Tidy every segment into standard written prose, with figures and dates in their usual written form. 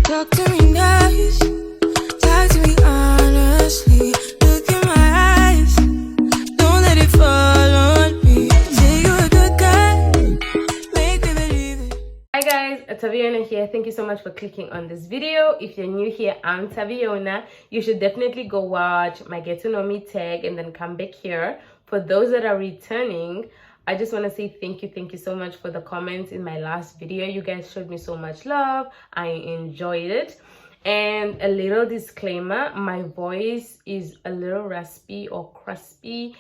Talk to me nice, talk to me honestly. Look in my eyes, don't let it fall on me. Say you're a good guy, make me believe it. Hi guys, it's Taviona here. Thank you so much for clicking on this video. If you're new here, I'm Taviona. You should definitely go watch my Get to Know Me tag and then come back here. For those that are returning, I just want to say thank you so much for the comments in my last video. You guys showed me so much love. I enjoyed it. And a little disclaimer, my voice is a little raspy or crispy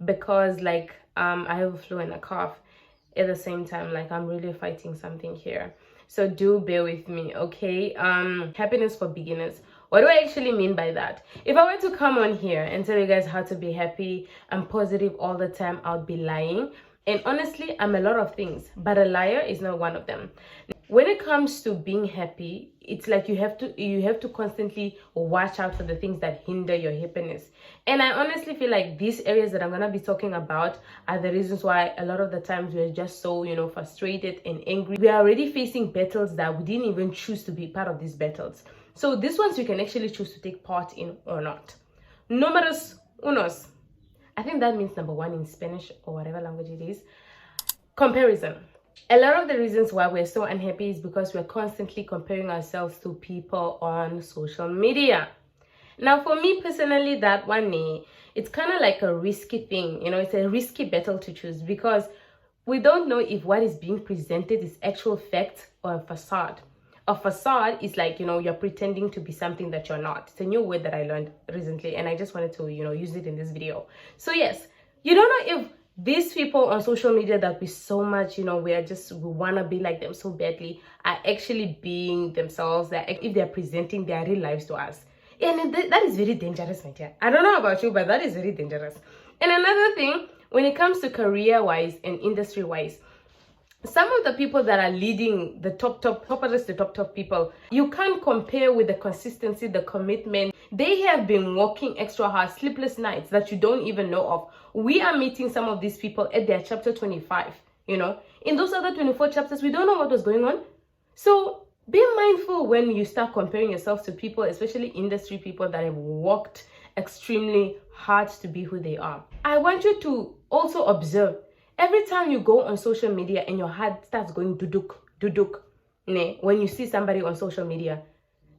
because like I have a flu and a cough at the same time. Like I'm really fighting something here, so do bear with me, okay? Happiness for beginners. What do I actually mean by that? If I were to come on here and tell you guys how to be happy and positive all the time, I would be lying. And honestly, I'm a lot of things, but a liar is not one of them. When it comes to being happy, it's like you have to constantly watch out for the things that hinder your happiness. And I honestly feel like these areas that I'm gonna be talking about are the reasons why a lot of the times we're just so, frustrated and angry. We are already facing battles that we didn't even choose to be part of these battles. So these ones you can actually choose to take part in or not. Números unos. I think that means number one in Spanish or whatever language it is. Comparison. A lot of the reasons why we're so unhappy is because we're constantly comparing ourselves to people on social media. Now, for me personally, that one, it's kind of like a risky thing. It's a risky battle to choose because we don't know if what is being presented is actual fact or a facade. A facade is like, you're pretending to be something that you're not. It's a new word that I learned recently, and I just wanted to, use it in this video. So yes, you don't know if these people on social media that we so much, we want to be like them so badly, are actually being themselves, that if they're presenting their real lives to us. And that is very dangerous, my dear. I don't know about you, but that is very dangerous. And another thing, when it comes to career-wise and industry-wise, some of the people that are leading the top people, you can't compare with the consistency, the commitment. They have been working extra hard, sleepless nights that you don't even know of. We are meeting some of these people at their chapter 25, In those other 24 chapters, we don't know what was going on. So be mindful when you start comparing yourself to people, especially industry people that have worked extremely hard to be who they are. I want you to also observe. Every time you go on social media and your heart starts going duduk, when you see somebody on social media,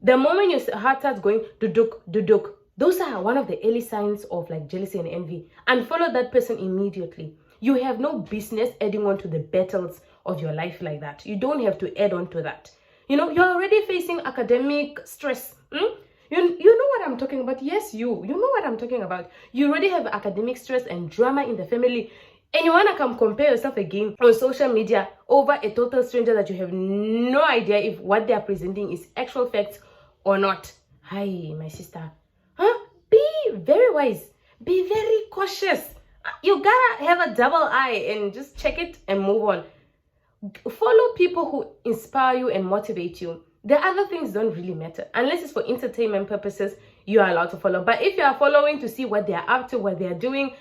the moment your heart starts going duduk, those are one of the early signs of like jealousy and envy. Unfollow that person immediately. You have no business adding on to the battles of your life like that. You don't have to add on to that. You're already facing academic stress. You know what I'm talking about. Yes, you know what I'm talking about. You already have academic stress and drama in the family. And you want to come compare yourself again on social media over a total stranger that you have no idea if what they are presenting is actual facts or not. Hi, my sister. Be very wise. Be very cautious. You gotta have a double eye and just check it and move on. Follow people who inspire you and motivate you. The other things don't really matter. Unless it's for entertainment purposes, you are allowed to follow. But if you are following to see what they are up to, what they are doing,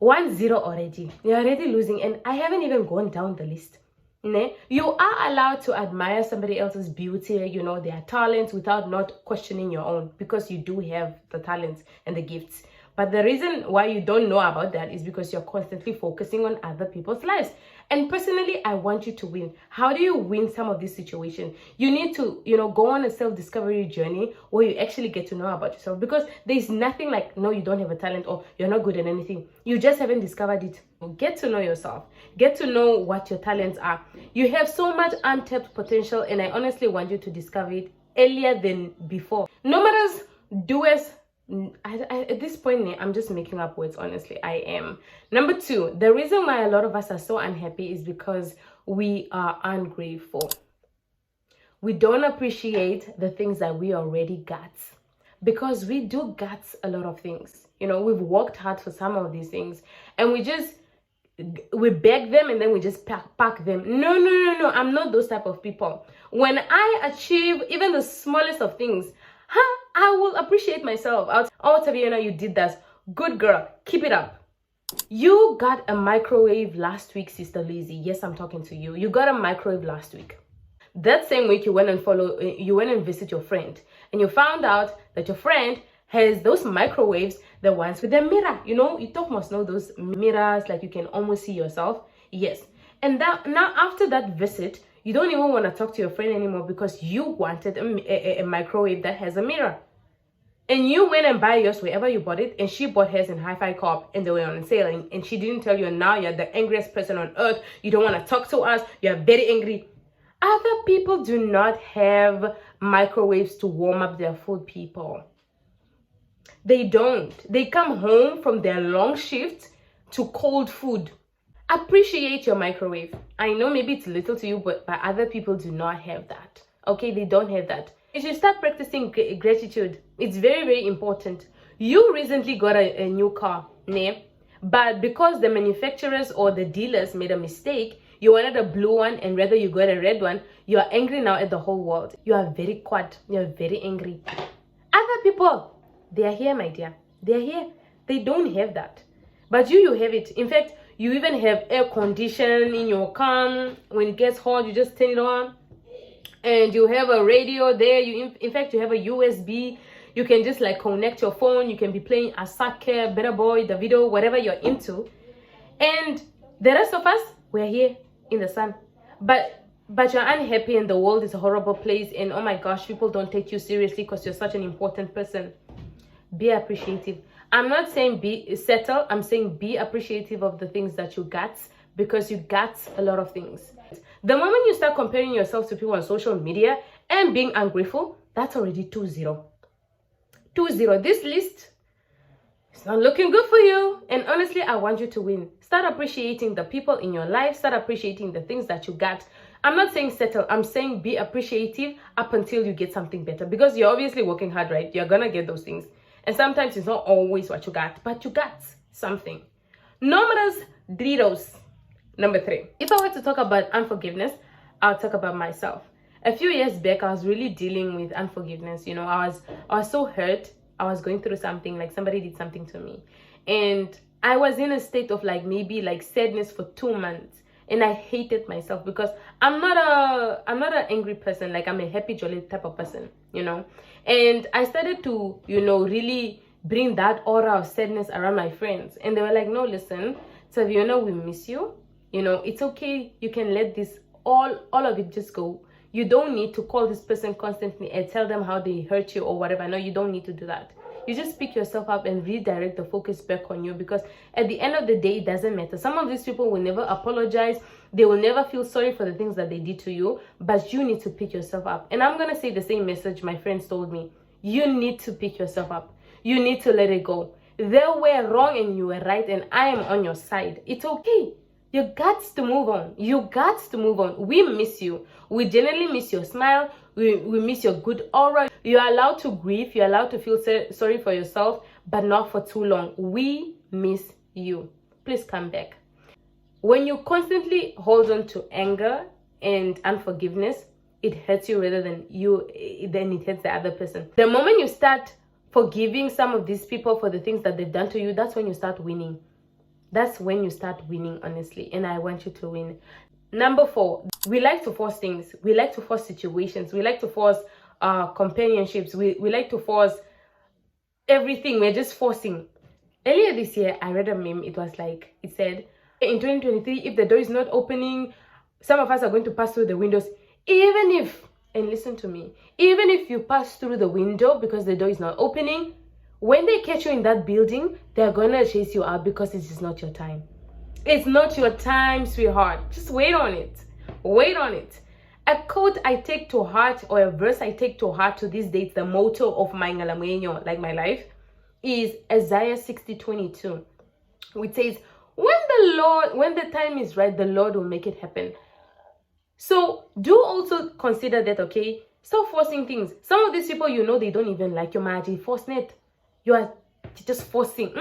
1-0 already. You're already losing, and I haven't even gone down the list. You are allowed to admire somebody else's beauty, their talents, without not questioning your own, because you do have the talents and the gifts. But the reason why you don't know about that is because you're constantly focusing on other people's lives. And personally, I want you to win. How do you win some of these situations? You need to, go on a self-discovery journey where you actually get to know about yourself. Because there's nothing like, no, you don't have a talent or you're not good at anything. You just haven't discovered it. Get to know yourself. Get to know what your talents are. You have so much untapped potential, and I honestly want you to discover it earlier than before. Números dos. At this point, I'm just making up words, honestly. I am. Number 2, the reason why a lot of us are so unhappy is because we are ungrateful. We don't appreciate the things that we already got, because we do get a lot of things. We've worked hard for some of these things, and we beg them and then we just pack them. No. I'm not those type of people. When I achieve even the smallest of things, I will appreciate myself. Oh, Taviana, you did that. Good girl. Keep it up. You got a microwave last week, Sister Lizzie. Yes, I'm talking to you. You got a microwave last week. That same week you went and visit your friend, and you found out that your friend has those microwaves, the ones with the mirror. You know, you talk must know those mirrors, like you can almost see yourself. Yes. And that now after that visit, you don't even want to talk to your friend anymore because you wanted a microwave that has a mirror. And you went and buy yours wherever you bought it, and she bought hers in Hi-Fi Co-op, and they were on sale, and she didn't tell you, and now you're the angriest person on earth. You don't want to talk to us. You're very angry. Other people do not have microwaves to warm up their food, people. They don't. They come home from their long shift to cold food. Appreciate your microwave. I know maybe it's little to you, but other people do not have that. Okay, they don't have that. You should start practicing gratitude. It's very, very important. You recently got a new car, né? But because the manufacturers or the dealers made a mistake, you wanted a blue one and rather you got a red one, you are angry now at the whole world. You are very quiet. You are very angry. Other people, they are here, my dear. They are here. They don't have that. But you have it. In fact, you even have air conditioning in your car. When it gets hot, you just turn it on. And you have a radio there. In fact, you have a USB. You can just like connect your phone. You can be playing Asake, Better Boy, Davido, whatever you're into. And the rest of us, we're here in the sun. But you're unhappy and the world is a horrible place. And oh my gosh, people don't take you seriously because you're such an important person. Be appreciative. I'm not saying settle. I'm saying be appreciative of the things that you got, because you got a lot of things. The moment you start comparing yourself to people on social media and being ungrateful, that's already 2-0. 2-0. This list is not looking good for you. And honestly, I want you to win. Start appreciating the people in your life. Start appreciating the things that you got. I'm not saying settle. I'm saying be appreciative up until you get something better. Because you're obviously working hard, right? You're going to get those things. And sometimes it's not always what you got, but you got something. Números dridos. Number 3. If I were to talk about unforgiveness, I'll talk about myself. A few years back, I was really dealing with unforgiveness. You know, I was so hurt. I was going through something, like somebody did something to me. And I was in a state of like maybe like sadness for 2 months. And I hated myself because I'm not an angry person. Like I'm a happy, jolly type of person, you know. And I started to, you know, really bring that aura of sadness around my friends. And they were like, no, listen, Saviona, we miss you. You know, it's okay. You can let this, all of it just go. You don't need to call this person constantly and tell them how they hurt you or whatever. No, you don't need to do that. You just pick yourself up and redirect the focus back on you, because at the end of the day, it doesn't matter. Some of these people will never apologize. They will never feel sorry for the things that they did to you, but you need to pick yourself up. And I'm going to say the same message my friends told me. You need to pick yourself up. You need to let it go. They were wrong and you were right, and I am on your side. It's okay. You got to move on. You got to move on. We miss you. We generally miss your smile. We miss your good aura. You're allowed to grieve. You're allowed to feel sorry for yourself, but not for too long. We miss you. Please come back. When you constantly hold on to anger and unforgiveness, it hurts you rather than it hurts the other person. The moment you start forgiving some of these people for the things that they've done to you, that's when you start winning. That's when you start winning, honestly. And I want you to win. Number 4, we like to force things. We like to force situations. We like to force companionships. We like to force everything. We're just forcing. Earlier this year, I read a meme. It was like, it said, in 2023, if the door is not opening, some of us are going to pass through the windows. Even if, and listen to me, even if you pass through the window because the door is not opening, when they catch you in that building, they're going to chase you out because it is not your time. It's not your time, sweetheart. Just wait on it. Wait on it. A quote I take to heart, or a verse I take to heart to this date, the motto of my Ngalamuenyo, like my life, is Isaiah 60:22, which says, when the time is right, the Lord will make it happen. So do also consider that, okay? Stop forcing things. Some of these people, you know, they don't even like your magic. Force net. You are just forcing.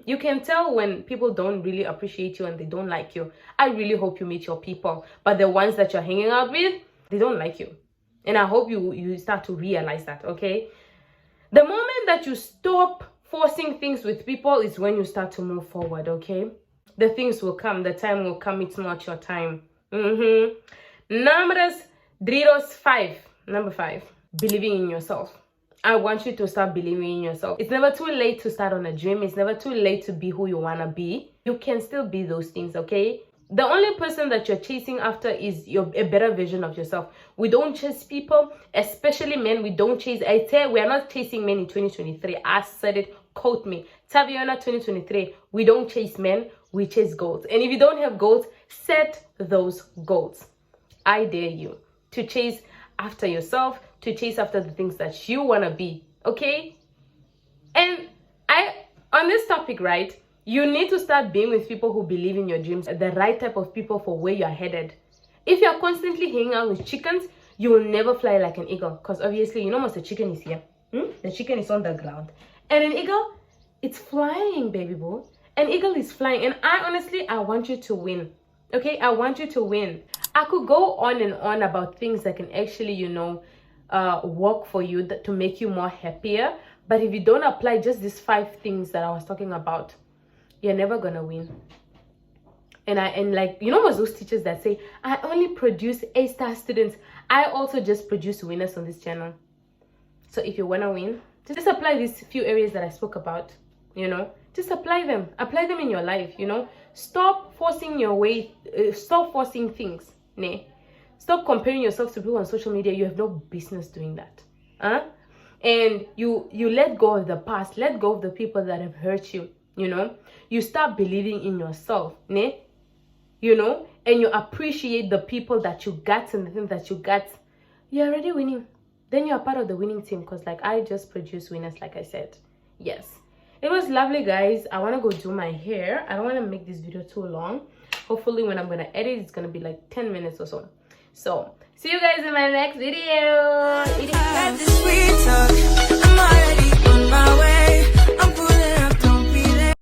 You can tell when people don't really appreciate you and they don't like you. I really hope you meet your people. But the ones that you're hanging out with, they don't like you. And I hope you start to realize that, okay? The moment that you stop forcing things with people is when you start to move forward, okay? The things will come. The time will come. It's not your time. Números Dritos 5. Number 5. Believing in yourself. I want you to start believing in yourself. It's never too late to start on a dream. It's never too late to be who you want to be. You can still be those things, okay? The only person that you're chasing after is a better version of yourself. We don't chase people, especially men. We don't chase. I say we are not chasing men in 2023. I said it, quote me. Taviana 2023. We don't chase men, we chase goals. And if you don't have goals, set those goals. I dare you to chase after yourself, to chase after the things that you want to be, okay? And on this topic, right, you need to start being with people who believe in your dreams, the right type of people for where you're headed. If you're constantly hanging out with chickens, you will never fly like an eagle, because obviously, you know, most the chicken is here. The chicken is on the ground. And an eagle, it's flying, baby boo. An eagle is flying. And I want you to win, okay? I want you to win. I could go on and on about things that can actually, you know, work for you to make you more happier. But if you don't apply just these 5 things that I was talking about, you're never gonna win. And like, you know, those teachers that say, I only produce A-star students. I also just produce winners on this channel. So if you wanna win, just apply these few areas that I spoke about, you know. Just apply them in your life, you know. Stop forcing your way, stop forcing things, ne? Stop comparing yourself to people on social media. You have no business doing that, and you let go of the past, let go of the people that have hurt you, you know. You start believing in yourself, ne? You know, and you appreciate the people that you got and the things that you got. You're already winning. Then you're part of the winning team, because like I just produce winners, like I said. Yes, it was lovely, guys. I want to go do my hair. I don't want to make this video too long. Hopefully when I'm going to edit, it's going to be like 10 minutes or so. So see you guys in my next video.